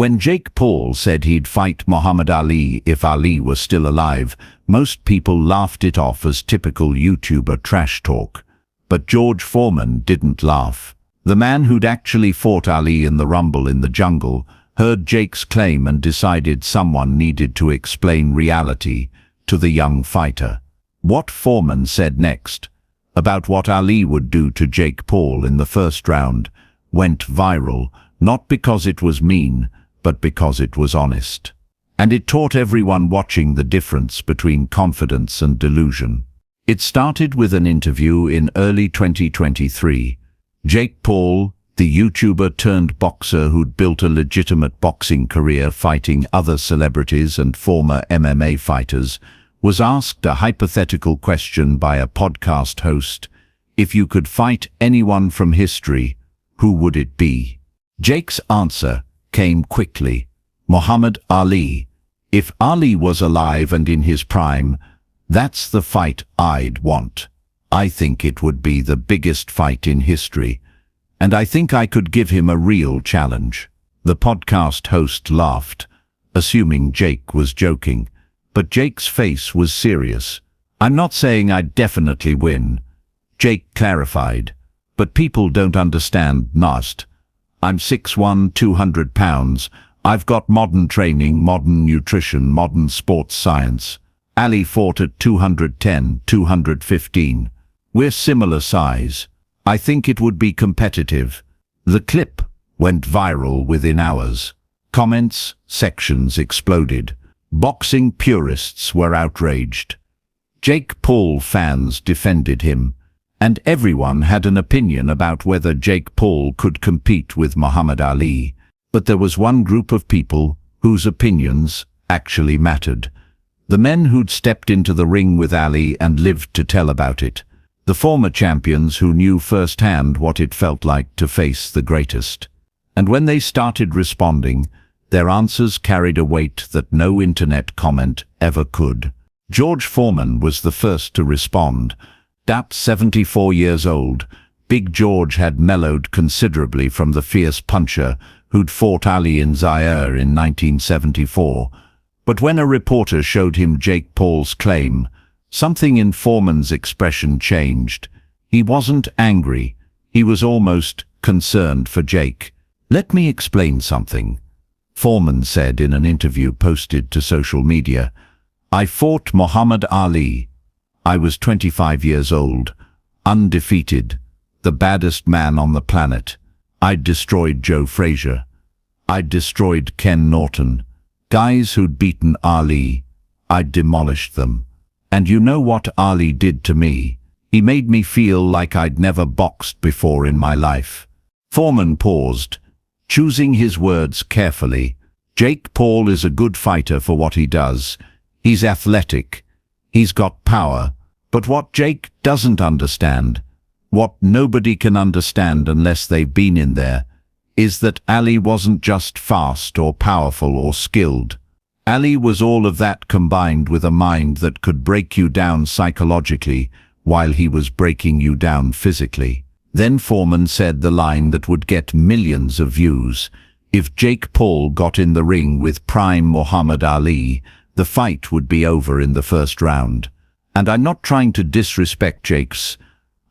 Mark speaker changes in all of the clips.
Speaker 1: When Jake Paul said he'd fight Muhammad Ali if Ali was still alive, most people laughed it off as typical YouTuber trash talk. But George Foreman didn't laugh. The man who'd actually fought Ali in the Rumble in the Jungle heard Jake's claim and decided someone needed to explain reality to the young fighter. What Foreman said next, about what Ali would do to Jake Paul in the first round, went viral, not because it was mean, but because it was honest. And it taught everyone watching the difference between confidence and delusion. It started with an interview in early 2023. Jake Paul, the YouTuber turned boxer who'd built a legitimate boxing career fighting other celebrities and former MMA fighters, was asked a hypothetical question by a podcast host. If you could fight anyone from history, who would it be? Jake's answer came quickly. Muhammad Ali. If Ali was alive and in his prime, that's the fight I'd want. I think it would be the biggest fight in history, and I think I could give him a real challenge. The podcast host laughed, assuming Jake was joking, but Jake's face was serious. I'm not saying I'd definitely win, Jake clarified, but people don't understand NAST. I'm 6'1", 200 pounds. I've got modern training, modern nutrition, modern sports science. Ali fought at 210, 215. We're similar size. I think it would be competitive. The clip went viral within hours. Comments sections exploded. Boxing purists were outraged. Jake Paul fans defended him, and everyone had an opinion about whether Jake Paul could compete with Muhammad Ali. But there was one group of people whose opinions actually mattered. The men who'd stepped into the ring with Ali and lived to tell about it. The former champions who knew firsthand what it felt like to face the greatest. And when they started responding, their answers carried a weight that no internet comment ever could. George Foreman was the first to respond. At 74 years old, Big George had mellowed considerably from the fierce puncher who'd fought Ali in Zaire in 1974. But when a reporter showed him Jake Paul's claim, something in Foreman's expression changed. He wasn't angry. He was almost concerned for Jake. Let me explain something, Foreman said in an interview posted to social media. I fought Muhammad Ali. I was 25 years old, undefeated, the baddest man on the planet. I'd destroyed Joe Frazier. I'd destroyed Ken Norton. Guys who'd beaten Ali. I'd demolished them. And you know what Ali did to me? He made me feel like I'd never boxed before in my life. Foreman paused, choosing his words carefully. Jake Paul is a good fighter for what he does. He's athletic. He's got power. But what Jake doesn't understand, what nobody can understand unless they've been in there, is that Ali wasn't just fast or powerful or skilled. Ali was all of that combined with a mind that could break you down psychologically while he was breaking you down physically. Then Foreman said the line that would get millions of views. If Jake Paul got in the ring with prime Muhammad Ali, the fight would be over in the first round. And I'm not trying to disrespect Jake's.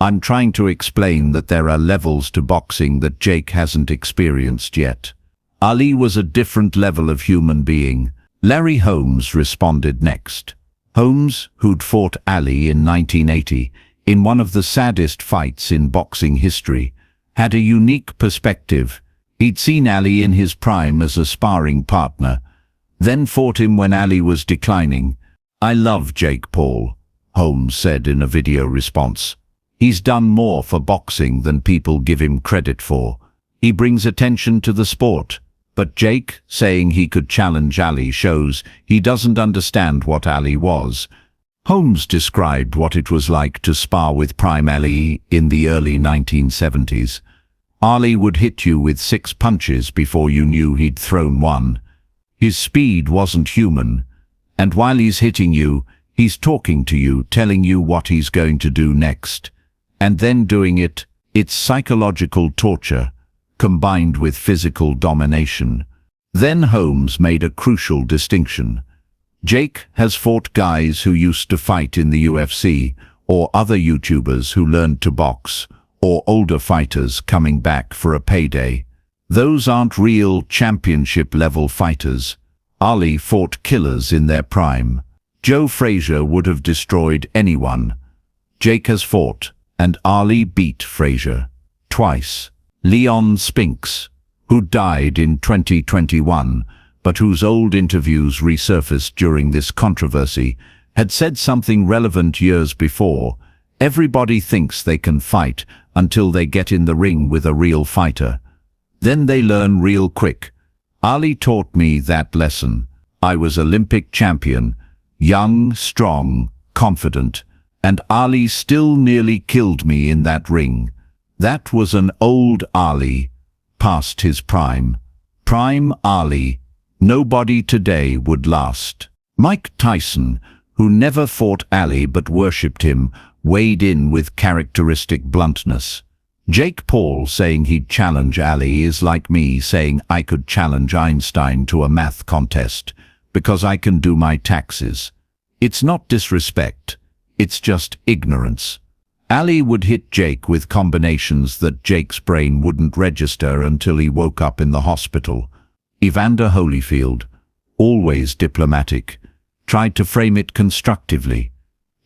Speaker 1: I'm trying to explain that there are levels to boxing that Jake hasn't experienced yet. Ali was a different level of human being. Larry Holmes responded next. Holmes, who'd fought Ali in 1980, in one of the saddest fights in boxing history, had a unique perspective. He'd seen Ali in his prime as a sparring partner, then fought him when Ali was declining. I love Jake Paul, Holmes said in a video response. He's done more for boxing than people give him credit for. He brings attention to the sport. But Jake saying he could challenge Ali shows he doesn't understand what Ali was. Holmes described what it was like to spar with prime Ali in the early 1970s. Ali would hit you with 6 punches before you knew he'd thrown one. His speed wasn't human, and while he's hitting you, he's talking to you, telling you what he's going to do next. And then doing it. It's psychological torture, combined with physical domination. Then Holmes made a crucial distinction. Jake has fought guys who used to fight in the UFC, or other YouTubers who learned to box, or older fighters coming back for a payday. Those aren't real championship-level fighters. Ali fought killers in their prime. Joe Frazier would have destroyed anyone. Jake has fought, and Ali beat Frazier. Twice. Leon Spinks, who died in 2021, but whose old interviews resurfaced during this controversy, had said something relevant years before. Everybody thinks they can fight until they get in the ring with a real fighter. Then they learn real quick. Ali taught me that lesson. I was Olympic champion, young, strong, confident, and Ali still nearly killed me in that ring. That was an old Ali, past his prime. Prime Ali. Nobody today would last. Mike Tyson, who never fought Ali but worshipped him, weighed in with characteristic bluntness. Jake Paul saying he'd challenge Ali is like me saying I could challenge Einstein to a math contest because I can do my taxes. It's not disrespect, it's just ignorance. Ali would hit Jake with combinations that Jake's brain wouldn't register until he woke up in the hospital. Evander Holyfield, always diplomatic, tried to frame it constructively.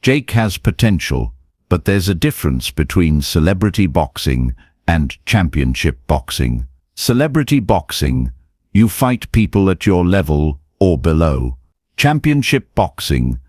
Speaker 1: Jake has potential, but there's a difference between celebrity boxing and championship boxing. Celebrity boxing, you fight people at your level or below. Championship boxing,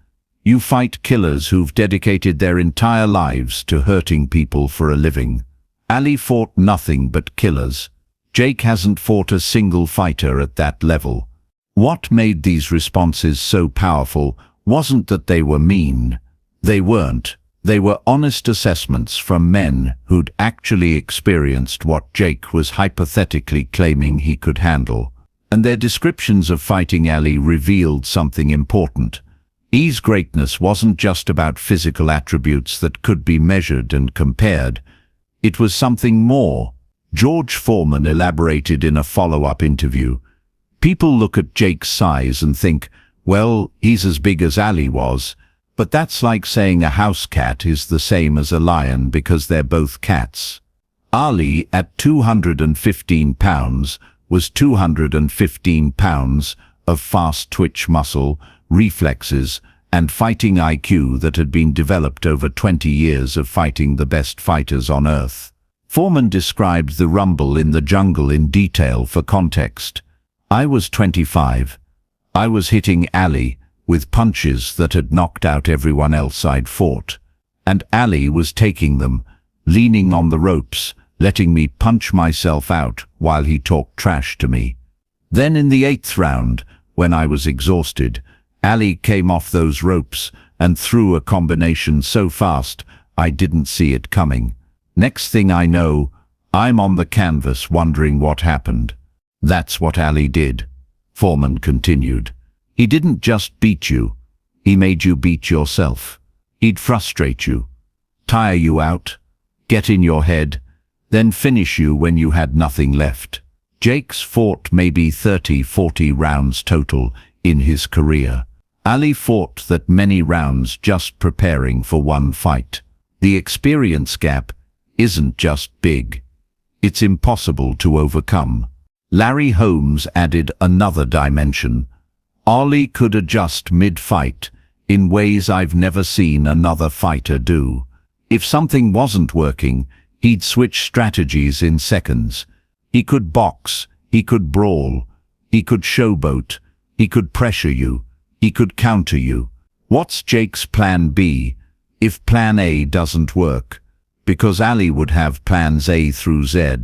Speaker 1: you fight killers who've dedicated their entire lives to hurting people for a living. Ali fought nothing but killers. Jake hasn't fought a single fighter at that level. What made these responses so powerful wasn't that they were mean. They weren't. They were honest assessments from men who'd actually experienced what Jake was hypothetically claiming he could handle. And their descriptions of fighting Ali revealed something important. His greatness wasn't just about physical attributes that could be measured and compared. It was something more. George Foreman elaborated in a follow-up interview. People look at Jake's size and think, well, he's as big as Ali was. But that's like saying a house cat is the same as a lion because they're both cats. Ali, at 215 pounds, was 215 pounds of fast twitch muscle, reflexes, and fighting IQ that had been developed over 20 years of fighting the best fighters on Earth. Foreman described the rumble in the jungle in detail for context. I was 25. I was hitting Ali with punches that had knocked out everyone else I'd fought. And Ali was taking them, leaning on the ropes, letting me punch myself out while he talked trash to me. Then in the 8th round, when I was exhausted, Ali came off those ropes and threw a combination so fast I didn't see it coming. Next thing I know, I'm on the canvas wondering what happened. That's what Ali did, Foreman continued. He didn't just beat you, he made you beat yourself. He'd frustrate you, tire you out, get in your head, then finish you when you had nothing left. Jake's fought maybe 30-40 rounds total in his career. Ali fought that many rounds just preparing for one fight. The experience gap isn't just big, it's impossible to overcome. Larry Holmes added another dimension. Ali could adjust mid-fight in ways I've never seen another fighter do. If something wasn't working, he'd switch strategies in seconds. He could box, he could brawl, he could showboat, he could pressure you, he could counter you. What's Jake's plan B if plan A doesn't work? Because Ali would have plans A through Z,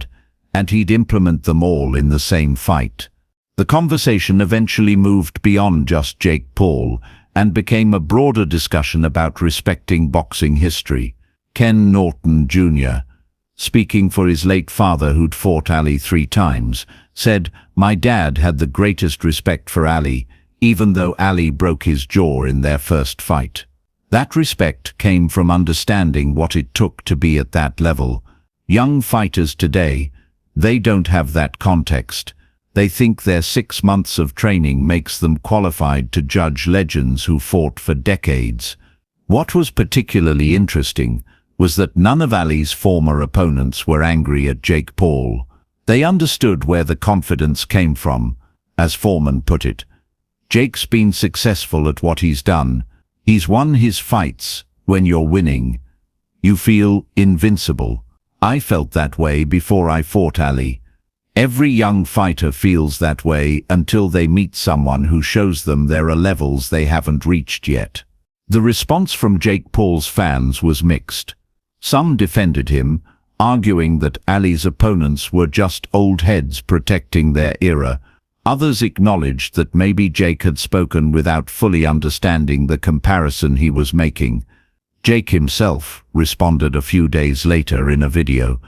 Speaker 1: and he'd implement them all in the same fight. The conversation eventually moved beyond just Jake Paul and became a broader discussion about respecting boxing history. Ken Norton Jr., speaking for his late father who'd fought Ali 3 times, said, "My dad had the greatest respect for Ali, even though Ali broke his jaw in their first fight. That respect came from understanding what it took to be at that level. Young fighters today, they don't have that context. They think their 6 months of training makes them qualified to judge legends who fought for decades. What was particularly interesting was that none of Ali's former opponents were angry at Jake Paul. They understood where the confidence came from. As Foreman put it, Jake's been successful at what he's done. He's won his fights. When you're winning, you feel invincible. I felt that way before I fought Ali. Every young fighter feels that way until they meet someone who shows them there are levels they haven't reached yet. The response from Jake Paul's fans was mixed. Some defended him, arguing that Ali's opponents were just old heads protecting their era. Others acknowledged that maybe Jake had spoken without fully understanding the comparison he was making. Jake himself responded a few days later in a video.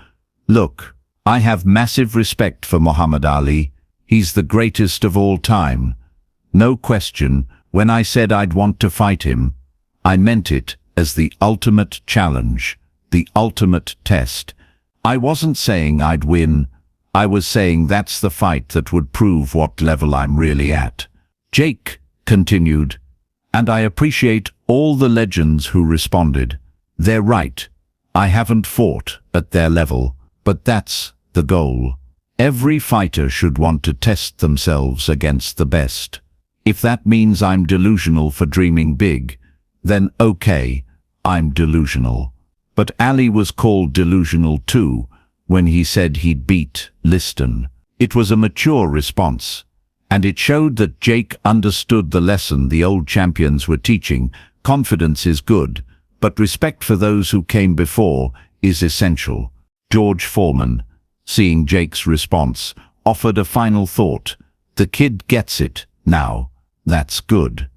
Speaker 1: "Look, I have massive respect for Muhammad Ali. He's the greatest of all time. No question, when I said I'd want to fight him, I meant it as the ultimate challenge, the ultimate test. I wasn't saying I'd win. I was saying that's the fight that would prove what level I'm really at." Jake continued, "And I appreciate all the legends who responded. They're right. I haven't fought at their level, but that's the goal. Every fighter should want to test themselves against the best. If that means I'm delusional for dreaming big, then okay, I'm delusional." But Ali was called delusional too when he said he'd beat Liston. It was a mature response, and it showed that Jake understood the lesson the old champions were teaching. Confidence is good, but respect for those who came before is essential. George Foreman, seeing Jake's response, offered a final thought. "The kid gets it now. That's good.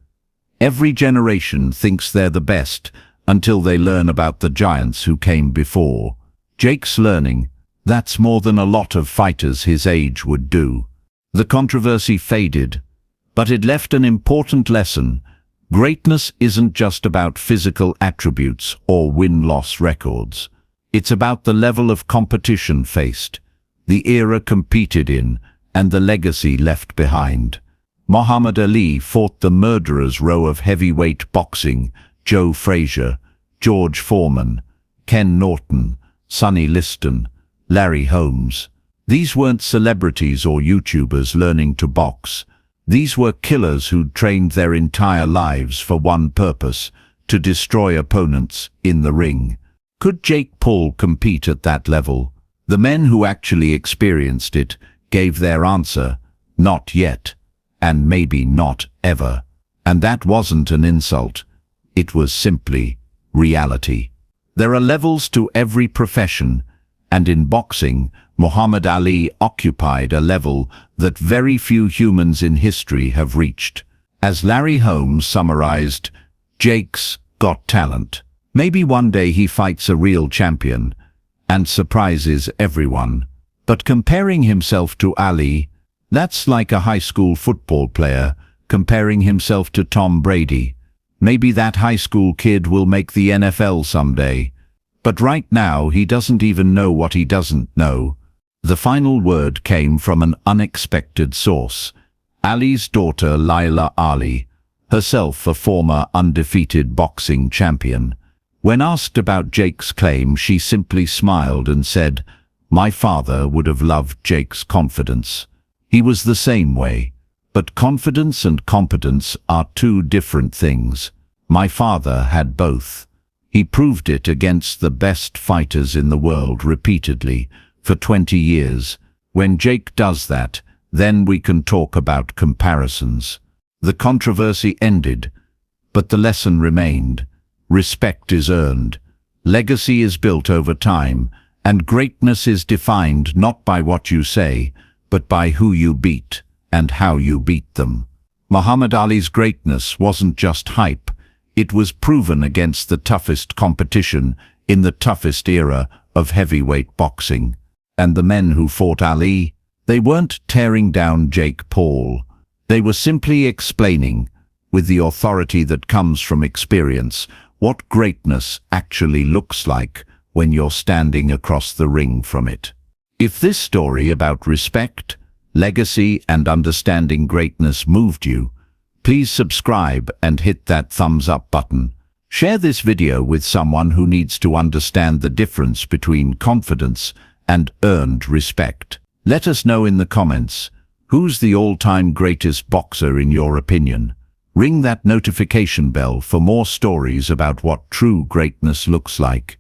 Speaker 1: Every generation thinks they're the best until they learn about the giants who came before. Jake's learning. That's more than a lot of fighters his age would do." The controversy faded, but it left an important lesson. Greatness isn't just about physical attributes or win-loss records. It's about the level of competition faced, the era competed in, and the legacy left behind. Muhammad Ali fought the murderer's row of heavyweight boxing: Joe Frazier, George Foreman, Ken Norton, Sonny Liston, Larry Holmes. These weren't celebrities or YouTubers learning to box. These were killers who'd trained their entire lives for one purpose: to destroy opponents in the ring. Could Jake Paul compete at that level? The men who actually experienced it gave their answer: not yet, and maybe not ever. And that wasn't an insult. It was simply reality. There are levels to every profession, and in boxing, Muhammad Ali occupied a level that very few humans in history have reached. As Larry Holmes summarized, Jake's got talent. Maybe one day he fights a real champion and surprises everyone. But comparing himself to Ali, that's like a high school football player comparing himself to Tom Brady. Maybe that high school kid will make the NFL someday. But right now he doesn't even know what he doesn't know. The final word came from an unexpected source. Ali's daughter Laila Ali, herself a former undefeated boxing champion. When asked about Jake's claim, she simply smiled and said, "My father would have loved Jake's confidence. He was the same way. But confidence and competence are two different things. My father had both. He proved it against the best fighters in the world repeatedly for 20 years. When Jake does that, then we can talk about comparisons." The controversy ended, but the lesson remained. Respect is earned. Legacy is built over time, and greatness is defined not by what you say, but by who you beat and how you beat them. Muhammad Ali's greatness wasn't just hype. It was proven against the toughest competition in the toughest era of heavyweight boxing. And the men who fought Ali, they weren't tearing down Jake Paul. They were simply explaining, with the authority that comes from experience, what greatness actually looks like when you're standing across the ring from it. If this story about respect, legacy and understanding greatness moved you, please subscribe and hit that thumbs up button. Share this video with someone who needs to understand the difference between confidence and earned respect. Let us know in the comments, who's the all-time greatest boxer in your opinion? Ring that notification bell for more stories about what true greatness looks like.